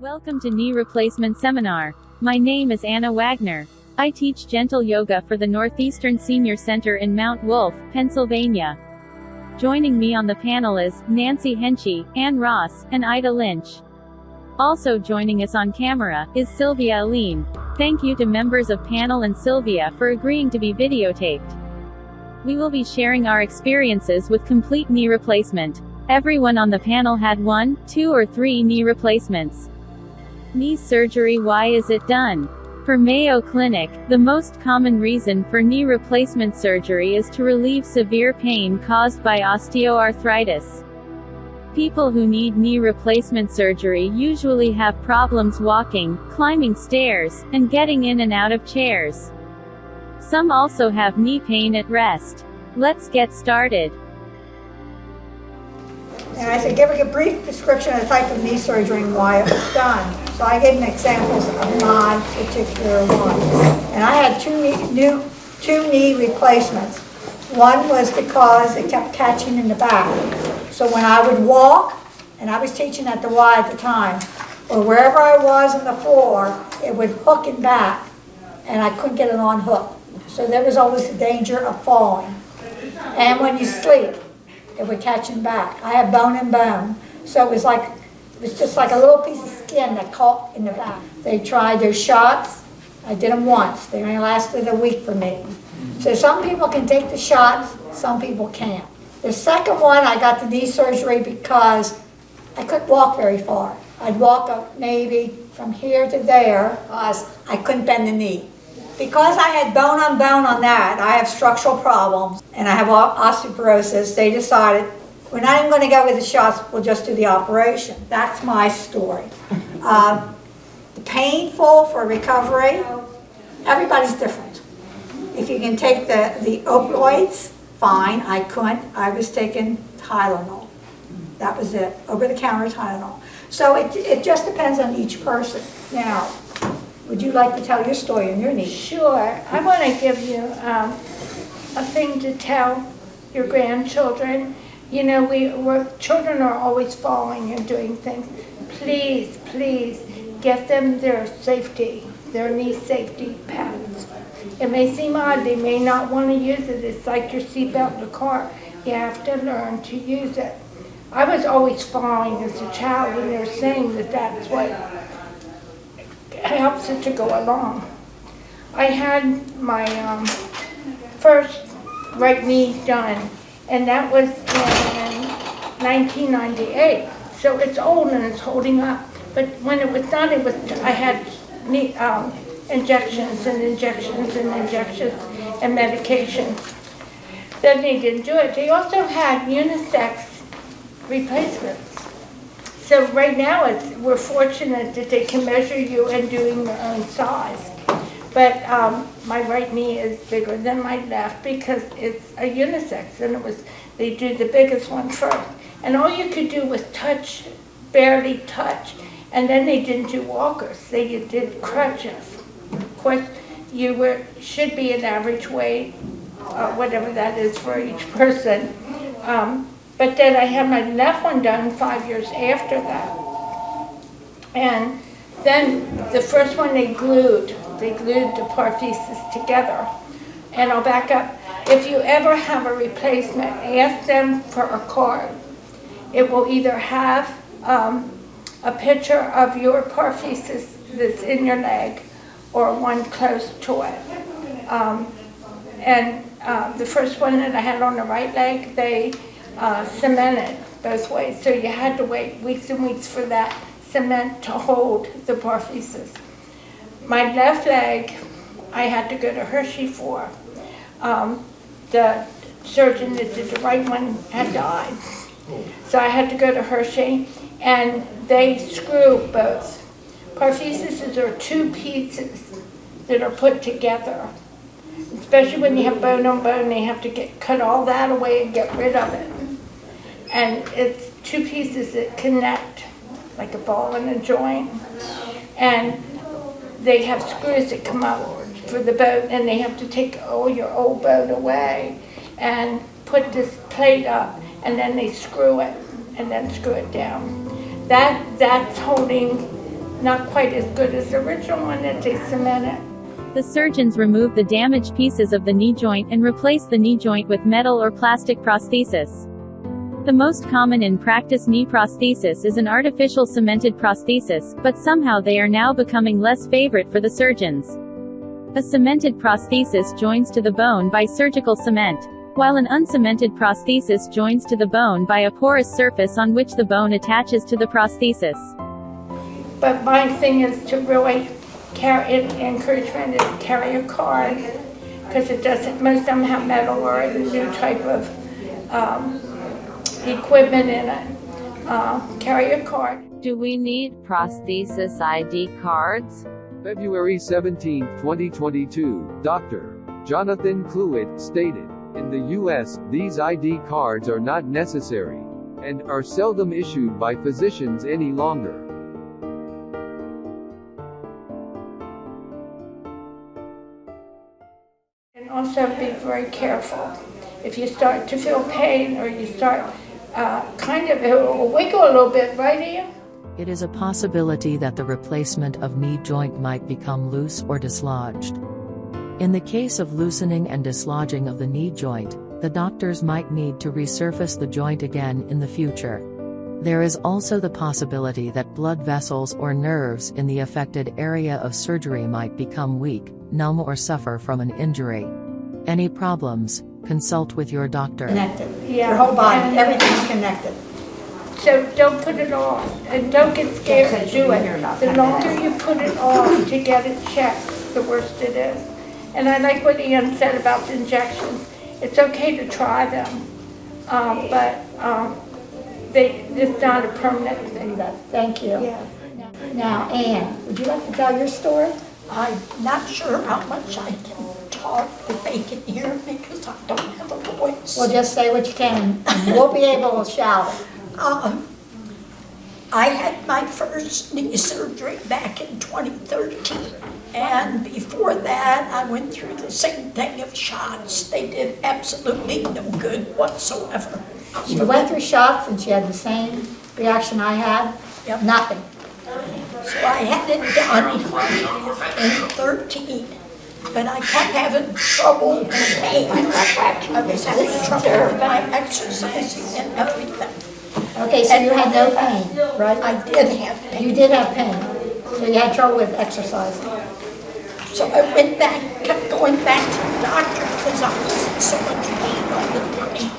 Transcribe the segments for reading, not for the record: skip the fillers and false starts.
Welcome to Knee Replacement Seminar. My name is Anna Wagner. I teach gentle yoga for the Northeastern Senior Center in Mount Wolf, Pennsylvania. Joining me on the panel is Nancy Henchy, Ann Ross, and Ida Lynch. Also joining us on camera is Sylvia Aline. Thank you to members of panel and Sylvia for agreeing to be videotaped. We will be sharing our experiences with complete knee replacement. Everyone on the panel had 1, 2 or 3 knee replacements. Knee surgery. Why is it done? For Mayo Clinic, the most common reason for knee replacement surgery is to relieve severe pain caused by osteoarthritis. People who need knee replacement surgery usually have problems walking, climbing stairs, and getting in and out of chairs. Some also have knee pain at rest. Let's get started. And I said, give a brief description of the type of knee surgery and why it was done. So I gave them examples of my particular one. And I had two knee replacements. One was because it kept catching in the back. So when I would walk, and I was teaching at the Y at the time, or wherever I was on the floor, it would hook and back, and I couldn't get it on hook. So there was always the danger of falling. And when you sleep, it would catch him back. I have bone and bone, so it was just like a little piece of skin that caught in the back. They tried their shots. I did them once. They only lasted a week for me. So some people can take the shots, some people can't. The second one, I got the knee surgery because I couldn't walk very far. I'd walk up maybe from here to there because I couldn't bend the knee. Because I had bone on bone on that, I have structural problems, and I have osteoporosis, they decided, we're not even going to go with the shots, we'll just do the operation. That's my story. Painful for recovery, everybody's different. If you can take the opioids, fine, I couldn't. I was taking Tylenol. That was it, over-the-counter Tylenol. So it just depends on each person. Now, would you like to tell your story on your knee? Sure. I want to give you a thing to tell your grandchildren. You know, children are always falling and doing things. Please, please, get them their knee safety pads. It may seem odd, they may not want to use it. It's like your seatbelt in the car. You have to learn to use it. I was always falling as a child, and they're saying that that's what helps it to go along. I had my first right knee done, and that was in 1998. So it's old and it's holding up. But when it was done, I had knee, injections and injections and injections and medication. Then they didn't do it. They also had unisex replacements. So right now, we're fortunate that they can measure you and doing their own size. But my right knee is bigger than my left because it's a unisex, and they do the biggest one first. And all you could do was touch, barely touch, and then they didn't do walkers. They did crutches. Of course, you should be an average weight, whatever that is for each person. But then I had my left one done 5 years after that. And then the first one they glued the paraphysis together. And I'll back up. If you ever have a replacement, ask them for a card. It will either have a picture of your paraphysis that's in your leg or one close to it. The first one that I had on the right leg, they cemented both ways. So you had to wait weeks and weeks for that cement to hold the paraphysis. My left leg, I had to go to Hershey for. The surgeon that did the right one had died. So I had to go to Hershey, and they screw both. Paraphysis are two pieces that are put together. Especially when you have bone on bone, they have to cut all that away and get rid of it. And it's two pieces that connect, like a ball and a joint. And they have screws that come up for the bone, and they have to take all your old bone away and put this plate up, and then they screw it, and then screw it down. That's holding not quite as good as the original one that they cemented. The surgeons remove the damaged pieces of the knee joint and replace the knee joint with metal or plastic prosthesis. The most common in practice knee prosthesis is an artificial cemented prosthesis, but somehow they are now becoming less favorite for the surgeons. A cemented prosthesis joins to the bone by surgical cement, while an uncemented prosthesis joins to the bone by a porous surface on which the bone attaches to the prosthesis. But my thing is to really encouragement is carry a card, because it doesn't, most of them have metal or a new type of equipment in it. Carry a card. Do we need prosthesis ID cards? February 17, 2022, Dr. Jonathan Cluett stated, "In the U.S., these ID cards are not necessary, and are seldom issued by physicians any longer." And also be very careful. If you start to feel pain or you start it will wiggle a little bit, right, Ian? It is a possibility that the replacement of knee joint might become loose or dislodged. In the case of loosening and dislodging of the knee joint, the doctors might need to resurface the joint again in the future. There is also the possibility that blood vessels or nerves in the affected area of surgery might become weak, numb, or suffer from an injury. Any problems? Consult with your doctor. Connected. Yeah. Your whole body, everything's connected. So don't put it off, and don't get scared to do it. The longer you put it off to get it checked, the worse it is. And I like what Ian said about the injections. It's okay to try them, but it's not a permanent thing. Thank you. Yeah. Now, Anne, would you like to tell your story? I'm not sure how much I can talk if they can hear me because I don't have a voice. Well, just say what you can, and we'll be able to shout it. I had my first knee surgery back in 2013, and before that I went through the same thing of shots. They did absolutely no good whatsoever. She went through shots and she had the same reaction I had. Yep. Nothing. So I had it done in 13, but I kept having trouble with pain. I was having trouble with my exercising and everything. Okay, so you had no pain, right? I did have pain. You did have pain, so you had trouble with exercising. So I went back, kept going back to the doctor because I was in so much pain all the time.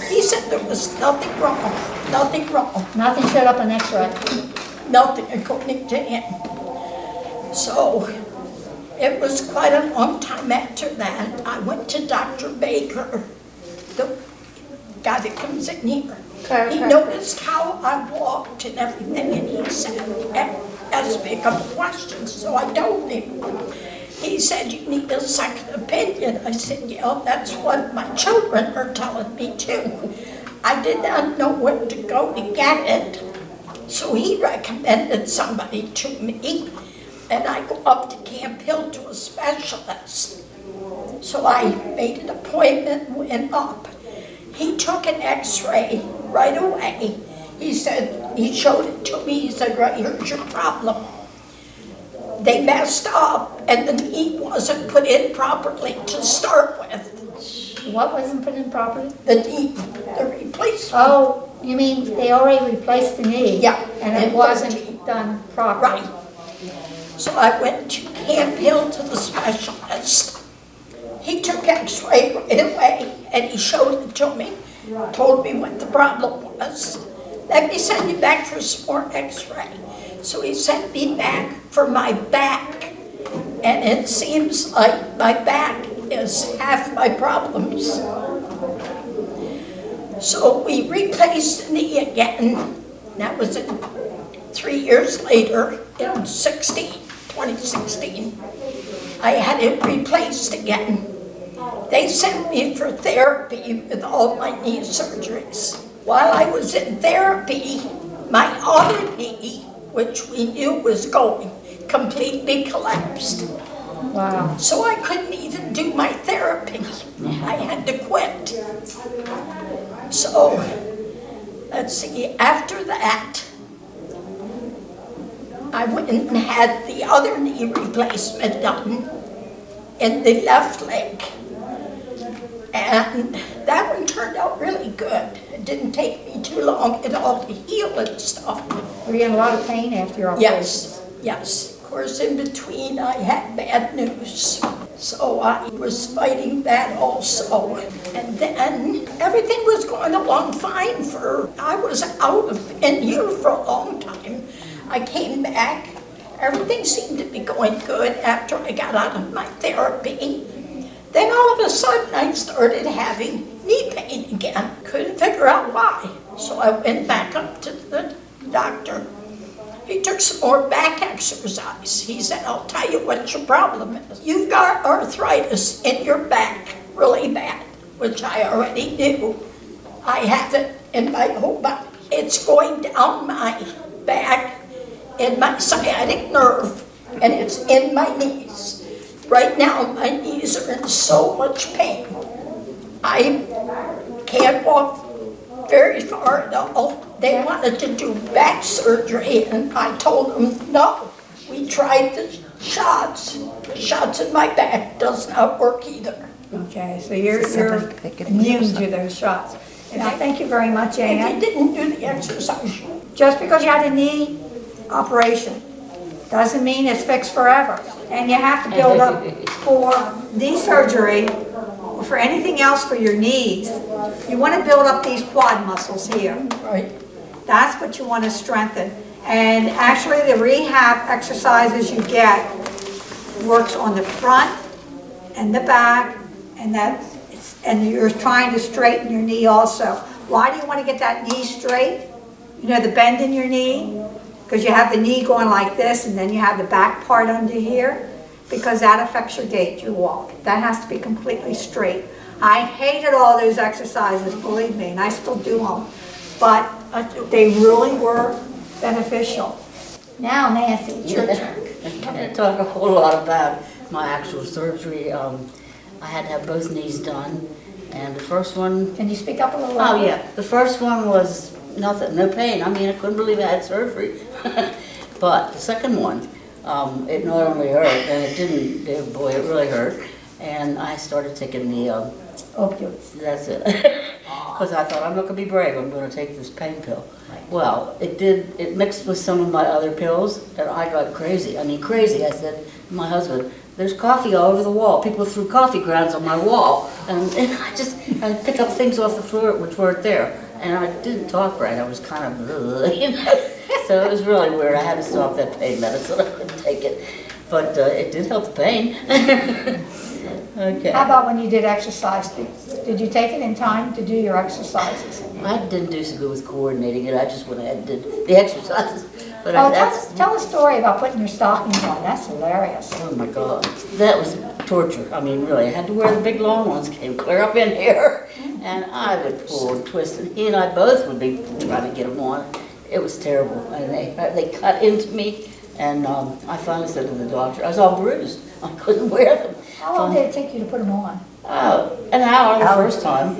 He said there was nothing wrong, nothing wrong. Nothing showed up on X-ray. Nothing according to him. So it was quite a long time after that. I went to Dr. Baker, the guy that comes in here. He noticed how I walked and everything, and he said, asked me a couple questions, so I told him. He said, "You need a second opinion." I said, "Yeah, that's what my children are telling me too." I did not know where to go to get it, so he recommended somebody to me, and I go up to Camp Hill to a specialist. So I made an appointment, went up. He took an X-ray right away. He said, he showed it to me, he said, "Right, here's your problem. They messed up and the knee wasn't put in properly to start with." What wasn't put in properly? The knee, the replacement. Oh, you mean they already replaced the knee? Yeah. And it wasn't done properly? Right. So I went to Camp Hill to the specialist. He took X-ray right away and he showed it to me, told me what the problem was. "Let me send you back for some more X-ray." So he sent me back for my back, and it seems like my back is half my problems. So we replaced the knee again. That was 3 years later, in 2016. I had it replaced again. They sent me for therapy with all my knee surgeries. While I was in therapy, my other knee, which we knew was going, completely collapsed. Wow. So I couldn't even do my therapy. I had to quit. So, let's see, after that, I went and had the other knee replacement done in the left leg. And that one turned out really good. It didn't take me too long at all to heal and stuff. Were you in a lot of pain after your operation? Yes, yes. Of course, in between I had bad news. So I was fighting that also. And then everything was going along fine I was out in here for a long time. I came back. Everything seemed to be going good after I got out of my therapy. Then all of a sudden I started having knee pain again. Couldn't figure out why. So I went back up to the doctor. He took some more back exercise. He said, I'll tell you what your problem is. You've got arthritis in your back, really bad, which I already knew. I have it in my whole body. It's going down my back, in my sciatic nerve, and it's in my knees. Right now, my knees are in so much pain. I can't walk very far at all. They wanted to do back surgery, and I told them, no. We tried the shots. The shots in my back does not work either. Okay, so you're immune to those shots. And I thank you very much, And Ann. they didn't do the exercise. Just because you had a knee operation doesn't mean it's fixed forever. And you have to build up for knee surgery or for anything else for your knees. You want to build up these quad muscles here. Right. That's what you want to strengthen. And actually the rehab exercises you get works on the front and the back, and you're trying to straighten your knee also. Why do you want to get that knee straight? You know, the bend in your knee? Because you have the knee going like this, and then you have the back part under here, because that affects your gait, your walk. That has to be completely straight. I hated all those exercises, believe me, and I still do them. But they really were beneficial. Now, Nancy, it's your turn. I can't talk a whole lot about my actual surgery. I had to have both knees done, and the first one, Can you speak up a little oh louder? yeah, the first one was nothing, no pain. I mean, I couldn't believe I had surgery. But the second one, it not only hurt, and it didn't, boy, it really hurt. And I started taking the, Opioids. that's it. Because I thought, I'm not going to be brave, I'm going to take this pain pill. Well, it mixed with some of my other pills, and I got crazy. I mean, crazy. I said to my husband, there's coffee all over the wall. People threw coffee grounds on my wall. And I pick up things off the floor which weren't there. And I didn't talk right. I was kind of, you know. So it was really weird. I had to stop that pain medicine. I couldn't take it. But it did help the pain. Okay. How about when you did exercise? Did you take it in time to do your exercises? I didn't do so good with coordinating it. I just went ahead and did the exercises. But Tell a story about putting your stockings on. That's hilarious. oh my God, that was torture. I mean, really, I had to wear the big long ones, came clear up in here, and I would pull and twist, and he and I both would be trying to get them on. It was terrible, and they cut into me, and I finally said to the doctor, I was all bruised. I couldn't wear them. How long did it take you to put them on? An hour the first time,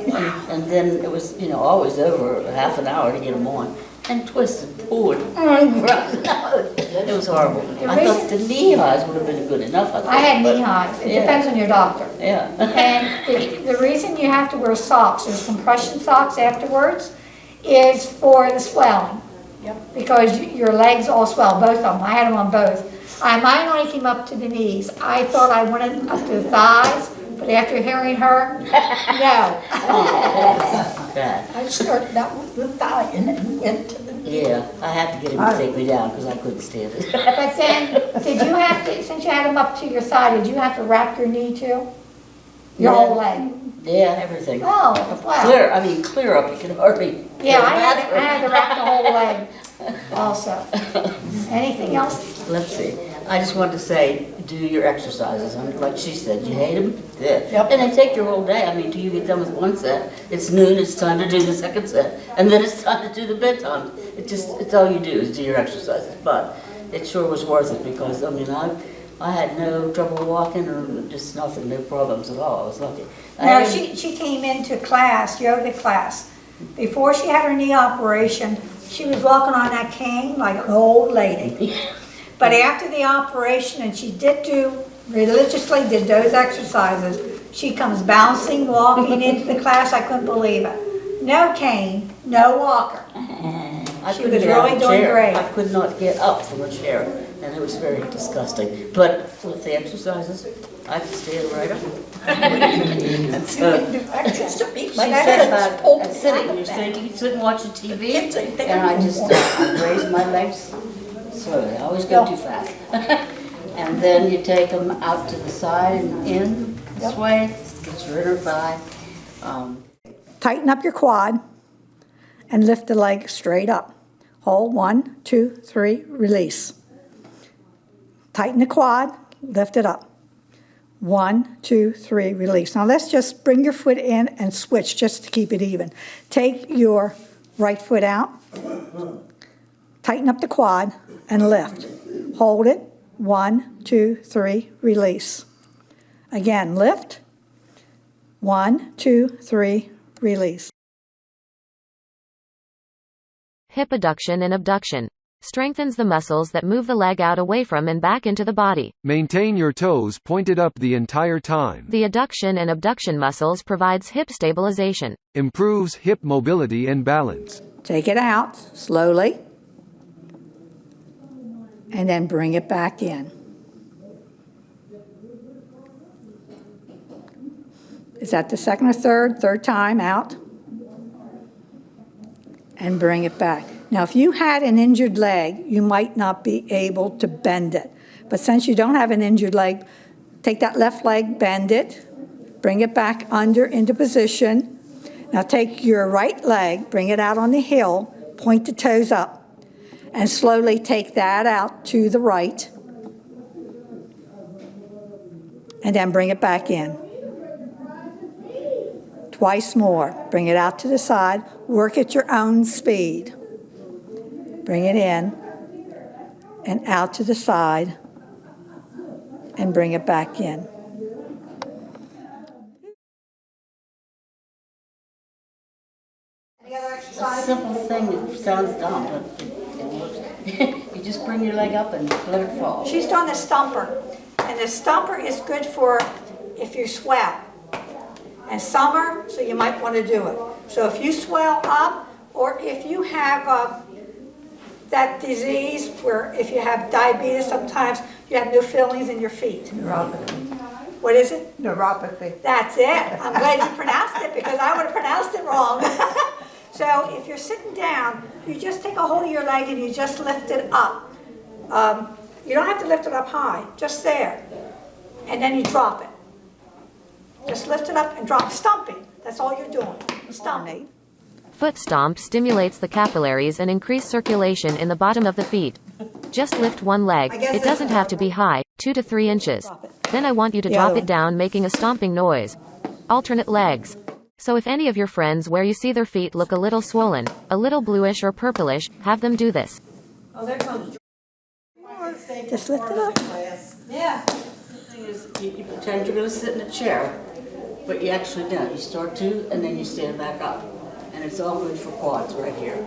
and then it was, you know, always over half an hour to get them on. And twist and pull and it was horrible. I thought the knee highs would have been good enough. I had knee highs. It depends on your doctor. Yeah. And the reason you have to wear socks, there's compression socks afterwards, is for the swelling. Because your legs all swell, both of them. I had them on both. Mine only came up to the knees. I thought I wanted up to the thighs, but after hearing her, no. I started out with the thigh and then went to the knee. Yeah, I had to get him to take me down because I couldn't stand it. But then, did you have to, since you had them up to your side, did you have to wrap your knee too? Your whole leg? Yeah, everything. Oh, wow. Clear up, you can hardly. Yeah, I had to wrap the whole leg also. Anything else? Let's see. I just wanted to say, do your exercises. Like she said, you hate them? Yeah. And they take your whole day. I mean, till you get done with one set, it's noon, it's time to do the second set. And then it's time to do the bedtime. It's all you do is do your exercises. But it sure was worth it because, I mean, I had no trouble walking or just nothing, no problems at all. I was lucky. Now, she came into class, yoga class. Before she had her knee operation, she was walking on that cane like an old lady. But after the operation, and she religiously did those exercises, she comes bouncing, walking into the class. I couldn't believe it. No cane, no walker. She was really doing great. I could not get up from a chair, and it was very disgusting. But with the exercises, I could stand right up. And so, She said about sitting, you sit and watch the TV, and I just raise my legs slowly. I always go too fast. And then you take them out to the side and in this way, get your inner thigh. Tighten up your quad and lift the leg straight up. Hold 1, 2, 3, release. Tighten the quad, lift it up. 1, 2, 3, release. Now let's just bring your foot in and switch just to keep it even. Take your right foot out, tighten up the quad, and lift. Hold it. 1, 2, 3, release. Again, lift. 1, 2, 3, release. Hip adduction and abduction. Strengthens the muscles that move the leg out away from and back into the body. Maintain your toes pointed up the entire time. The adduction and abduction muscles provides hip stabilization. Improves hip mobility and balance. Take it out slowly, and then bring it back in. Is that the second or third? Third time out. And bring it back. Now, if you had an injured leg, you might not be able to bend it. But since you don't have an injured leg, take that left leg, bend it, bring it back under into position. Now take your right leg, bring it out on the heel, point the toes up, and slowly take that out to the right, and then bring it back in. Twice more. Bring it out to the side. Work at your own speed. Bring it in and out to the side and bring it back in. Any other A exercise? simple thing, it sounds dumb, but it works. You just bring your leg up and let it fall. She's done the stumper. And the stumper is good for if you swell. And summer, so you might want to do it. So if you swell up, or if you have that disease where if you have diabetes, sometimes you have no feelings in your feet. Neuropathy. What is it? Neuropathy. That's it. I'm glad you pronounced it because I would have pronounced it wrong. So if you're sitting down, you just take a hold of your leg and you just lift it up. You don't have to lift it up high, just there. And then you drop it. Just lift it up and drop, stomping. That's all you're doing, stomping. Foot stomp stimulates the capillaries and increase circulation in the bottom of the feet. Just lift one leg. It doesn't have to be high, 2 to 3 inches. Then I want you to drop it down making a stomping noise. Alternate legs. So if any of your friends where you see their feet look a little swollen, a little bluish or purplish, have them do this. Oh, there comes. Just lift it up. Yeah. The thing is, you pretend you're going to sit in a chair, but you actually don't. You start to, and then you stand back up. And it's all good for quads right here.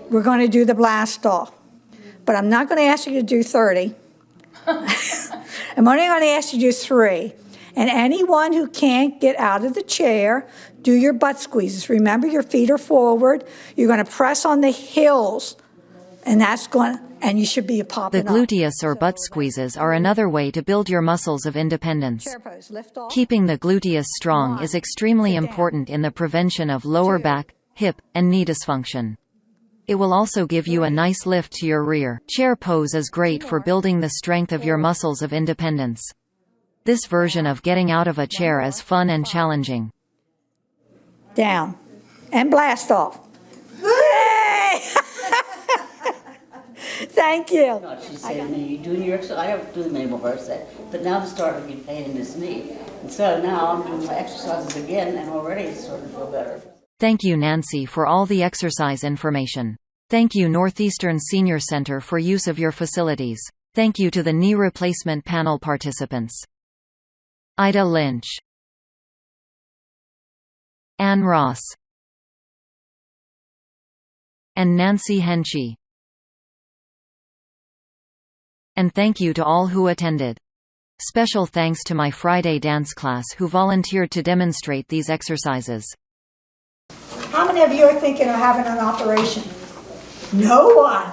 We're going to do the blast off, but I'm not going to ask you to do 30. I'm only going to ask you to do 3. And anyone who can't get out of the chair, do your butt squeezes. Remember, your feet are forward. You're going to press on the heels, and and you should be popping The up. gluteus or butt squeezes are another way to build your muscles of independence. Chair pose, lift off. Keeping the gluteus strong 1, is extremely sit down. important in the prevention of lower 2, back, hip, and knee dysfunction. It will also give you a nice lift to your rear. Chair pose is great for building the strength of your muscles of independence. This version of getting out of a chair is fun and challenging. Down. And blast off. Yay! Thank you. She said to me, you doing your exercise? I don't do them anymore, I said. But now I'm starting to get pain in this knee. And so now I'm doing my exercises again, and already it's starting to feel better. Thank you, Nancy, for all the exercise information. Thank you, Northeastern Senior Center, for use of your facilities. Thank you to the knee replacement panel participants: Ida Lynch, Ann Ross, and Nancy Henchy. And thank you to all who attended. Special thanks to my Friday dance class who volunteered to demonstrate these exercises. How many of you are thinking of having an operation? No one.